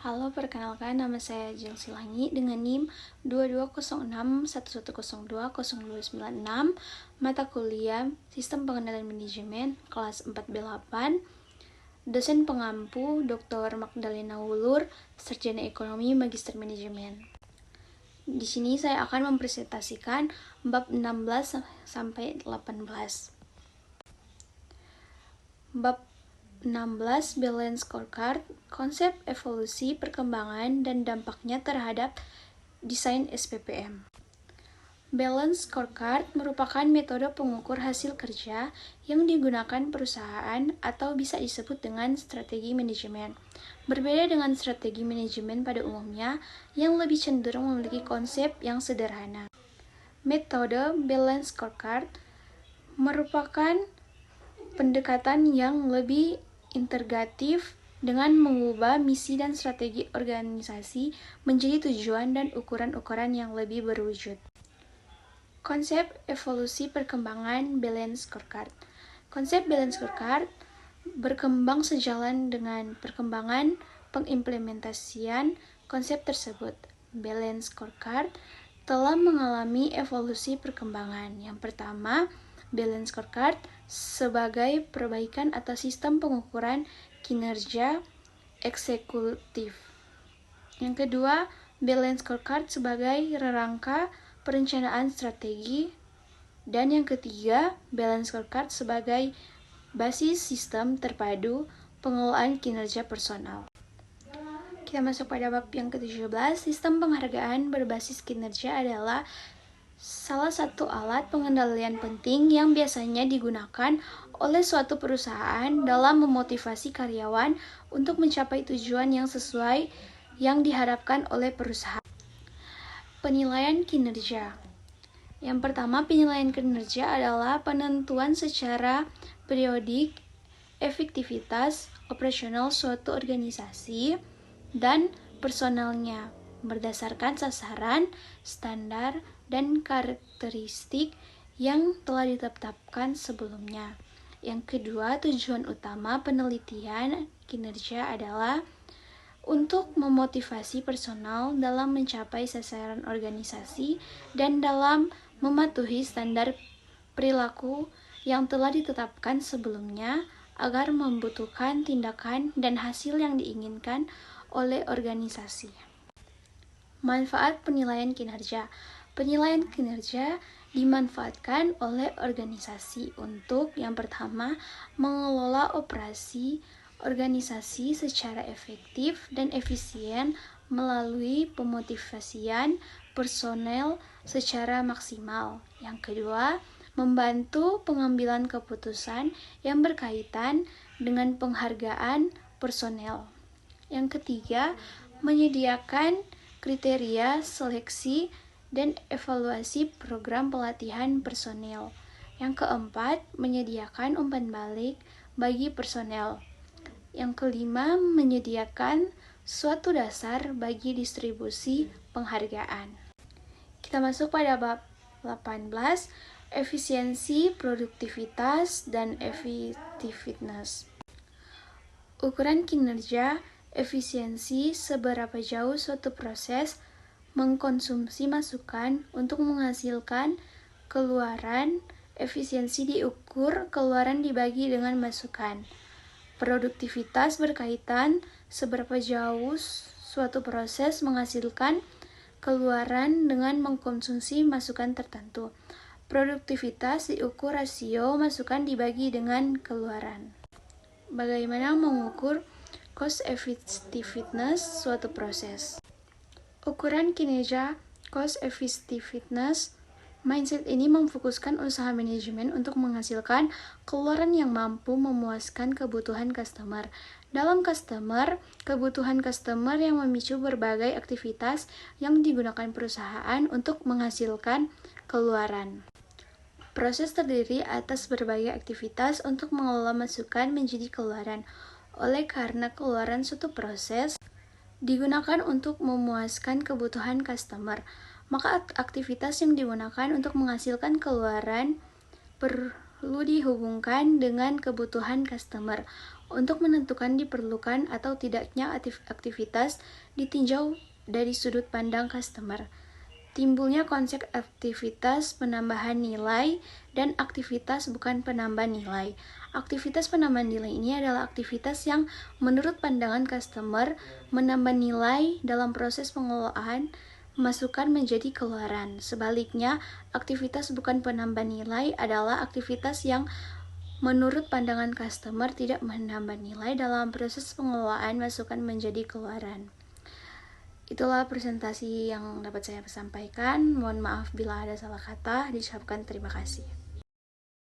Halo, perkenalkan nama saya Jeng Silangi dengan NIM 220611020296, mata kuliah Sistem Pengendalian Manajemen kelas 4B8, dosen pengampu Dr. Magdalena Wulur, Sarjana Ekonomi Magister Manajemen. Di sini saya akan mempresentasikan bab 16 sampai 18. Bab 16 Balance Scorecard, konsep evolusi, perkembangan, dan dampaknya terhadap desain SPPM. Balance Scorecard merupakan metode pengukur hasil kerja yang digunakan perusahaan atau bisa disebut dengan strategi manajemen. Berbeda dengan strategi manajemen pada umumnya yang lebih cenderung memiliki konsep yang sederhana. Metode Balance Scorecard merupakan pendekatan yang lebih integratif dengan mengubah misi dan strategi organisasi menjadi tujuan dan ukuran-ukuran yang lebih berwujud. Konsep evolusi perkembangan Balance Scorecard. Konsep Balance Scorecard berkembang sejalan dengan perkembangan pengimplementasian konsep tersebut. Balance Scorecard telah mengalami evolusi perkembangan. Yang pertama, Balance Scorecard sebagai perbaikan atas sistem pengukuran kinerja eksekutif. Yang kedua, Balance Scorecard sebagai rangka perencanaan strategi. Dan yang ketiga, Balance Scorecard sebagai basis sistem terpadu pengelolaan kinerja personal. Kita masuk pada bab yang ke-17, sistem penghargaan berbasis kinerja adalah salah satu alat pengendalian penting yang biasanya digunakan oleh suatu perusahaan dalam memotivasi karyawan untuk mencapai tujuan yang sesuai yang diharapkan oleh perusahaan. Penilaian kinerja. Yang pertama, penilaian kinerja adalah penentuan secara periodik efektivitas operasional suatu organisasi dan personelnya berdasarkan sasaran, standar, dan karakteristik yang telah ditetapkan sebelumnya. Yang kedua, tujuan utama penelitian kinerja adalah untuk memotivasi personal dalam mencapai sasaran organisasi dan dalam mematuhi standar perilaku yang telah ditetapkan sebelumnya agar membutuhkan tindakan dan hasil yang diinginkan oleh organisasi. Manfaat penilaian kinerja. Penilaian kinerja dimanfaatkan oleh organisasi untuk yang pertama, mengelola operasi organisasi secara efektif dan efisien melalui pemotivasian personel secara maksimal. Yang kedua, membantu pengambilan keputusan yang berkaitan dengan penghargaan personel. Yang ketiga, menyediakan kriteria seleksi dan evaluasi program pelatihan personel. Yang keempat, menyediakan umpan balik bagi personel. Yang kelima, menyediakan suatu dasar bagi distribusi penghargaan. Kita masuk pada bab 18, efisiensi, produktivitas, dan effectiveness. Ukuran kinerja efisiensi seberapa jauh suatu proses mengkonsumsi masukan untuk menghasilkan keluaran. Efisiensi diukur keluaran dibagi dengan masukan. Produktivitas berkaitan seberapa jauh suatu proses menghasilkan keluaran dengan mengkonsumsi masukan tertentu. Produktivitas diukur rasio masukan dibagi dengan keluaran. Bagaimana mengukur cost effectiveness suatu proses? Ukuran kinerja cost effectiveness mindset ini memfokuskan usaha manajemen untuk menghasilkan keluaran yang mampu memuaskan kebutuhan customer. Dalam kebutuhan customer yang memicu berbagai aktivitas yang digunakan perusahaan untuk menghasilkan keluaran. Proses terdiri atas berbagai aktivitas untuk mengelola masukan menjadi keluaran. Oleh karena keluaran suatu proses digunakan untuk memuaskan kebutuhan customer, maka aktivitas yang digunakan untuk menghasilkan keluaran perlu dihubungkan dengan kebutuhan customer untuk menentukan diperlukan atau tidaknya aktivitas ditinjau dari sudut pandang customer. Timbulnya konsep aktivitas penambahan nilai dan aktivitas bukan penambah nilai. Aktivitas penambahan nilai ini adalah aktivitas yang menurut pandangan customer menambah nilai dalam proses pengelolaan masukkan menjadi keluaran. Sebaliknya, aktivitas bukan penambah nilai adalah aktivitas yang menurut pandangan customer tidak menambah nilai dalam proses pengelolaan masukkan menjadi keluaran. Itulah presentasi yang dapat saya sampaikan. Mohon maaf bila ada salah kata. Diucapkan terima kasih.